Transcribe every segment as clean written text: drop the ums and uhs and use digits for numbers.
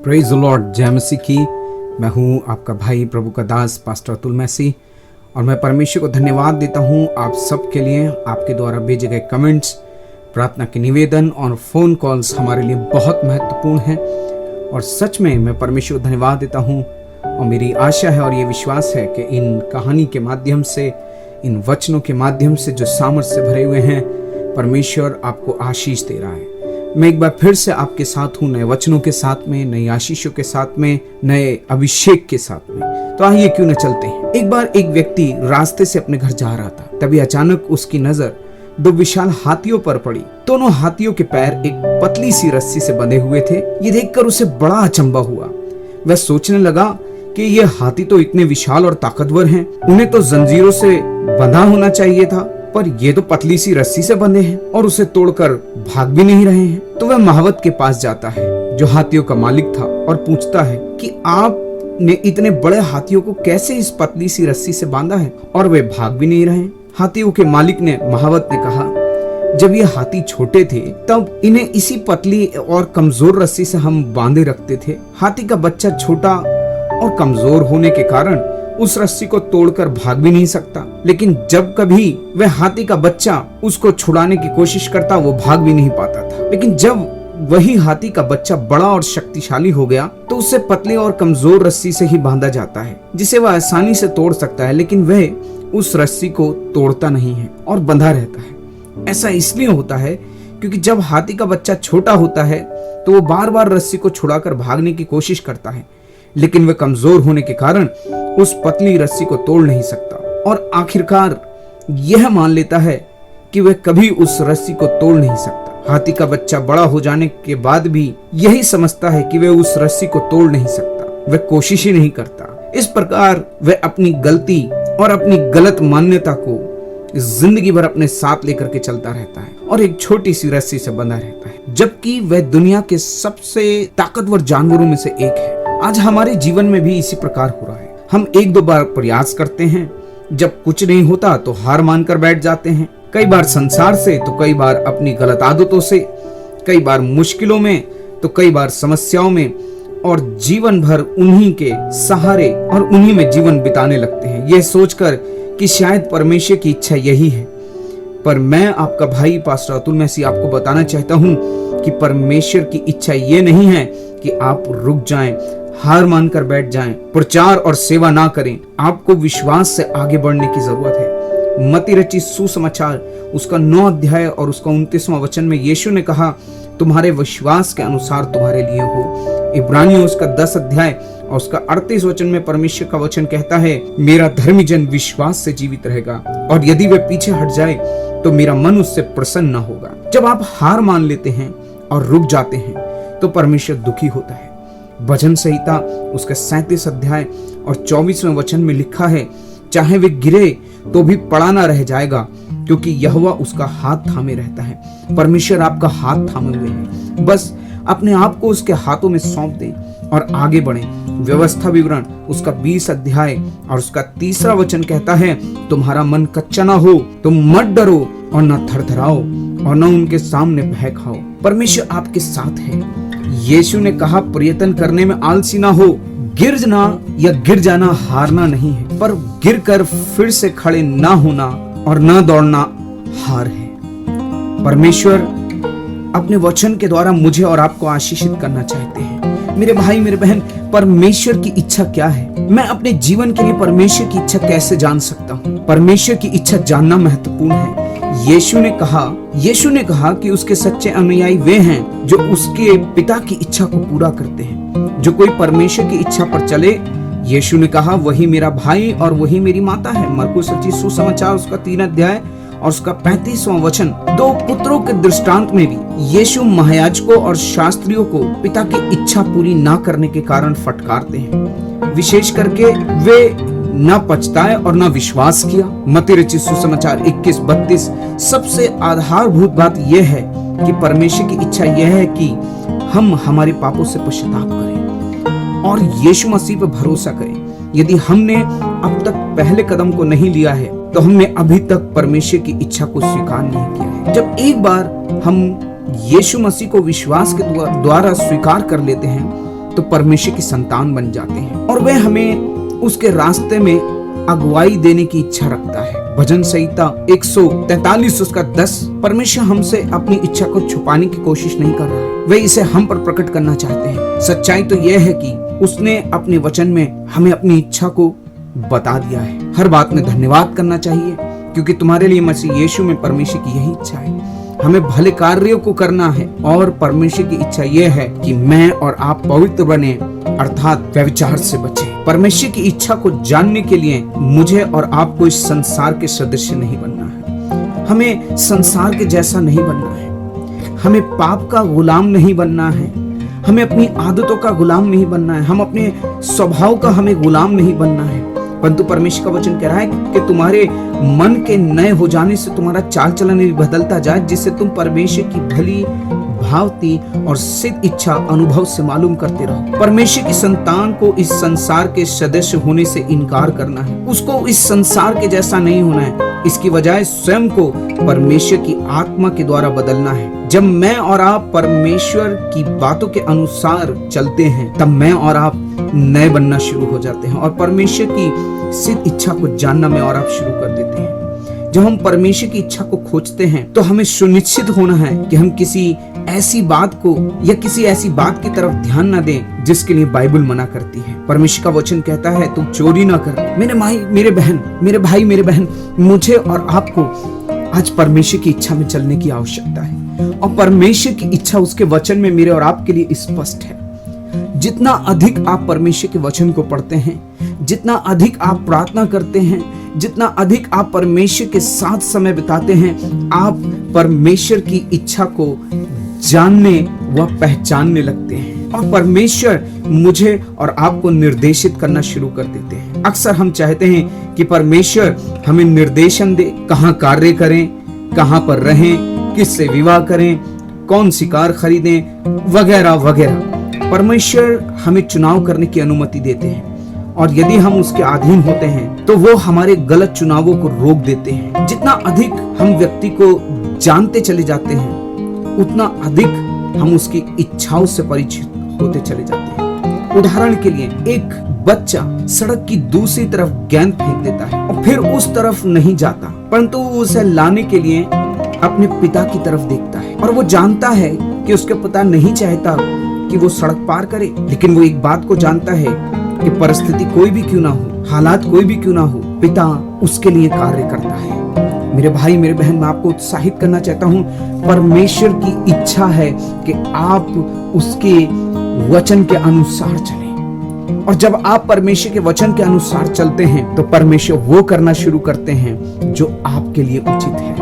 Praise the Lord, जय मसीह की। मैं हूं आपका भाई प्रभु का दास पास्टर अतुल मैसी, और मैं परमेश्वर को धन्यवाद देता हूं आप सबके लिए। आपके द्वारा भेजे गए कमेंट्स, प्रार्थना के निवेदन और फ़ोन कॉल्स हमारे लिए बहुत महत्वपूर्ण हैं, और सच में मैं परमेश्वर को धन्यवाद देता हूं। और मेरी आशा है और ये विश्वास है कि इन कहानी के माध्यम से, इन वचनों के माध्यम से जो सामर्थ्य से भरे हुए हैं, परमेश्वर आपको आशीष दे रहा है। मैं एक बार फिर से आपके साथ हूँ, नए वचनों के साथ में, नई आशीषों के साथ में, नए अभिषेक के साथ में। तो आइए क्यों न चलते हैं। एक बार एक व्यक्ति रास्ते से अपने घर जा रहा था, तभी अचानक उसकी नजर दो विशाल हाथियों पर पड़ी। दोनों हाथियों के पैर एक पतली सी रस्सी से बंधे हुए थे। ये देखकर उसे बड़ा अचंभा हुआ। वह सोचने लगा कि ये हाथी तो इतने विशाल और ताकतवर हैं, उन्हें तो जंजीरों से बंधा होना चाहिए था, पर ये तो पतली सी रस्सी से बंधे हैं और उसे तोड़कर भाग भी नहीं रहे हैं। तो वह महावत के पास जाता है, जो हाथियों का मालिक था, और पूछता है कि आपने इतने बड़े हाथियों को कैसे इस पतली सी रस्सी से बांधा है और वे भाग भी नहीं रहे। हाथियों के मालिक ने, महावत ने कहा, जब ये हाथी छोटे थे तब इन्हें इसी पतली और कमजोर रस्सी से हम बांधे रखते थे। हाथी का बच्चा छोटा और कमजोर होने के कारण उस रस्सी को तोड़कर भाग भी नहीं सकता, लेकिन जब कभी वह हाथी का बच्चा उसको छुड़ाने की कोशिश करता, वो भाग भी नहीं पाता था। लेकिन जब वही हाथी का बच्चा बड़ा और शक्तिशाली हो गया, तो उसे पतली और कमजोर रस्सी से ही बांधा जाता है, जिसे वह आसानी से तोड़ सकता है, लेकिन वह उस रस्सी को तोड़ता नहीं है और बंधा रहता है। ऐसा इसलिए होता है क्योंकि जब हाथी का बच्चा छोटा होता है तो वो बार बार रस्सी को छुड़ाकर भागने की कोशिश करता है, लेकिन वह कमजोर होने के कारण उस पतली रस्सी को तोड़ नहीं सकता, और आखिरकार यह मान लेता है कि वह कभी उस रस्सी को तोड़ नहीं सकता। हाथी का बच्चा बड़ा हो जाने के बाद भी यही समझता है कि वह उस रस्सी को तोड़ नहीं सकता, वह कोशिश ही नहीं करता। इस प्रकार वह अपनी गलती और अपनी गलत मान्यता को जिंदगी भर अपने साथ लेकर के चलता रहता है और एक छोटी सी रस्सी से बंधा रहता है, जबकि वह दुनिया के सबसे ताकतवर जानवरों में से एक है। आज हमारे जीवन में भी इसी प्रकार हो रहा है। हम एक दो बार प्रयास करते हैं, जब कुछ नहीं होता तो हार मानकर बैठ जाते हैं। कई बार संसार से, तो कई बार अपनी गलत आदतों से, कई बार मुश्किलों में, तो कई बार समस्याओं में, और जीवन भर उन्हीं के सहारे और उन्हीं में जीवन बिताने लगते हैं, यह सोचकर कि शायद परमेश्वर की इच्छा यही है। पर मैं आपका भाई पास्टर अतुल मैसी आपको बताना चाहता हूं कि परमेश्वर की इच्छा ये नहीं है कि आप रुक जाएं, हार मानकर बैठ जाएं, प्रचार और सेवा ना करें। आपको विश्वास से आगे बढ़ने की जरूरत है। मत्ती रचित सुसमाचार उसका 9 अध्याय और उसका 29वां वचन में यीशु ने कहा, तुम्हारे विश्वास के अनुसार तुम्हारे लिए हो। इब्रानियों उसका 10 अध्याय और उसका 38 वचन में परमेश्वर का वचन कहता है, मेरा धर्मी जन विश्वास से जीवित रहेगा, और यदि वह पीछे हट जाए तो मेरा मन उससे प्रसन्न न होगा। जब आप हार मान लेते हैं और रुक जाते हैं तो परमेश्वर दुखी होता है। भजन संहिता उसका 37 अध्याय और 24वें वचन में लिखा है, चाहे वे गिरे तो भी पड़ा ना रह जाएगा, क्योंकि यहोवा उसका हाथ थामे रहता है। परमेश्वर आपका हाथ थामे हुए हैं, बस अपने आप को उसके हाथों में सौंप दें और आगे बढ़ें। व्यवस्था विवरण उसका 20 अध्याय और उसका 3रा वचन कहता है, तुम्हारा मन कच्चा ना हो, तुम मत डरो और न थरथराओ और न उनके सामने भय खाओ। परमेश्वर आपके साथ है। यीशु ने कहा, प्रयत्न करने में आलसी ना हो। गिरना या गिर जाना हारना नहीं है, पर गिर कर फिर से खड़े ना होना और न दौड़ना हार है। परमेश्वर अपने वचन के द्वारा मुझे और आपको आशीषित करना चाहते हैं। मेरे भाई मेरे बहन, परमेश्वर की इच्छा क्या है? मैं अपने जीवन के लिए परमेश्वर की इच्छा कैसे जान सकता हूँ? परमेश्वर की इच्छा जानना महत्वपूर्ण है। यीशु ने कहा कि उसके सच्चे अनुयायी वे हैं जो उसके पिता की इच्छा को पूरा करते हैं। जो कोई परमेश्वर की इच्छा पर चले, यीशु ने कहा, वही मेरा भाई और वही मेरी माता है। मरकुस रचित सुसमाचार उसका 3 अध्याय और उसका 35वां वचन। 2 पुत्रों के दृष्टांत में भी यीशु महायाजकों और शास्त्रियों को पिता की इच्छा पूरी ना करने के कारण फटकारते हैं। विशेष करके वे न पछताए और न विश्वास किया। मत्ती रचित सुसमाचार 21-32। सबसे आधारभूत बात यह है कि परमेश्वर की इच्छा यह है कि हम हमारे पापों से पश्चाताप करें और यीशु मसीह पर भरोसा करें। यदि हमने अब तक पहले कदम को नहीं लिया है तो हमने अभी तक परमेश्वर की इच्छा को स्वीकार नहीं किया है। जब एक बार हम यीशु मसीह को विश्वास के द्वारा स्वीकार कर लेते हैं तो परमेश्वर की संतान बन जाते हैं और वह हमें उसके रास्ते में अगुवाई देने की इच्छा रखता है। भजन संहिता 143 उसका 10। परमेश्वर हमसे अपनी इच्छा को छुपाने की कोशिश नहीं कर रहा है, वे इसे हम पर प्रकट करना चाहते हैं। सच्चाई तो यह है कि उसने अपने वचन में हमें अपनी इच्छा को बता दिया है। हर बात में धन्यवाद करना चाहिए, क्योंकि तुम्हारे लिए मसीह यीशु में परमेश्वर की यही इच्छा है। हमें भले कार्यों को करना है और परमेश्वर की इच्छा यह है कि मैं और आप पवित्र बने, अर्थात व्यभिचार से बचें। परमेश्वर की इच्छा को जानने के लिए मुझे और आपको इस संसार के सदृश नहीं बनना है। हमें संसार के जैसा नहीं बनना है। हमें पाप का गुलाम नहीं बनना है। हमें अपनी आदतों का गुलाम नहीं बनना है। हम अपने स्वभाव का हमें गुलाम नहीं बनना है। परंतु परमेश्वर का वचन कह रहा है कि तुम्हारे मन के नए हो जाने से तुम्हारा चाल चलन भी बदलता जाए, जिससे तुम परमेश्वर की भली भावती और सिद्ध इच्छा अनुभव से मालूम करते रहो। परमेश्वर की संतान को इस संसार के सदस्य होने से इनकार करना है। उसको इस संसार के जैसा नहीं होना है। इसकी बजाय स्वयं को परमेश्वर की आत्मा के द्वारा बदलना है। जब मैं और आप परमेश्वर की बातों के अनुसार चलते हैं, तब मैं और आप नए बनना शुरू हो जाते हैं और परमेश्वर की सिद्ध इच्छा को जानना मैं और आप शुरू कर देते हैं। जब हम परमेश्वर की इच्छा को खोजते हैं तो हमें सुनिश्चित होना है कि हम किसी ऐसी बात को या किसी ऐसी बात की तरफ ध्यान ना दें जिसके लिए बाइबल मना करती है। परमेश्वर का वचन कहता है तुम चोरी ना कर। मेरे भाई मेरे बहन, मुझे और आपको आज परमेश्वर की इच्छा में चलने की आवश्यकता है और परमेश्वर की इच्छा उसके वचन में मेरे और आपके लिए स्पष्ट है। जितना अधिक आप परमेश्वर के वचन को पढ़ते हैं, जितना अधिक आप प्रार्थना करते हैं, जितना अधिक आप परमेश्वर के साथ समय बिताते हैं, आप परमेश्वर की इच्छा को जानने व पहचानने लगते हैं और परमेश्वर मुझे और आपको निर्देशित करना शुरू कर देते हैं। अक्सर हम चाहते हैं कि परमेश्वर हमें निर्देशन दे, कहाँ कार्य करें, कहाँ पर रहें, किससे विवाह करें, कौन सी कार खरीदें, वगैरह वगैरह। परमेश्वर हमें चुनाव करने की अनुमति देते हैं और यदि हम उसके अधीन होते हैं तो वो हमारे गलत चुनावों को रोक देते हैं। जितना अधिक हम व्यक्ति को जानते चले जाते हैं, उतना अधिक हम उसकी इच्छाओं से परिचित होते चले जाते हैं। उदाहरण के लिए, एक बच्चा सड़क की दूसरी तरफ गेंद फेंक देता है और फिर उस तरफ नहीं जाता, परंतु उसे लाने के लिए अपने पिता की तरफ देखता है और वो जानता है कि उसके पिता नहीं चाहता कि वो सड़क पार करे, लेकिन वो एक बात को जानता है कि परिस्थिति कोई भी क्यों ना हो, हालात कोई भी क्यों ना हो, पिता उसके लिए कार्य करता है। मेरे भाई मेरे बहन, मैं आपको उत्साहित करना चाहता हूँ, परमेश्वर की इच्छा है कि आप उसके वचन के अनुसार चलें और जब आप परमेश्वर के वचन के अनुसार चलते हैं तो परमेश्वर वो करना शुरू करते हैं जो आपके लिए उचित है।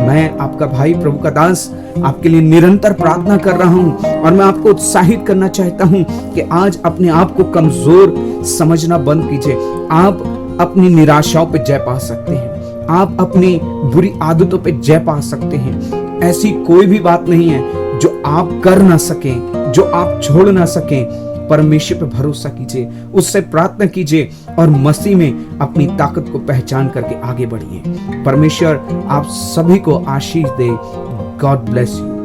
मैं आपका भाई प्रभु का दास आपके लिए निरंतर प्रार्थना कर रहा हूं और मैं आपको उत्साहित करना चाहता हूं कि आज अपने आप को कमजोर समझना बंद कीजिए। आप अपनी निराशाओं पे जय पा सकते हैं, आप अपनी बुरी आदतों पे जय पा सकते हैं। ऐसी कोई भी बात नहीं है जो आप कर ना सकें, जो आप छोड़ ना सकें। परमेश्वर पे भरोसा कीजिए, उससे प्रार्थना कीजिए और मसीह में अपनी ताकत को पहचान करके आगे बढ़िए। परमेश्वर आप सभी को आशीष दे। God bless you.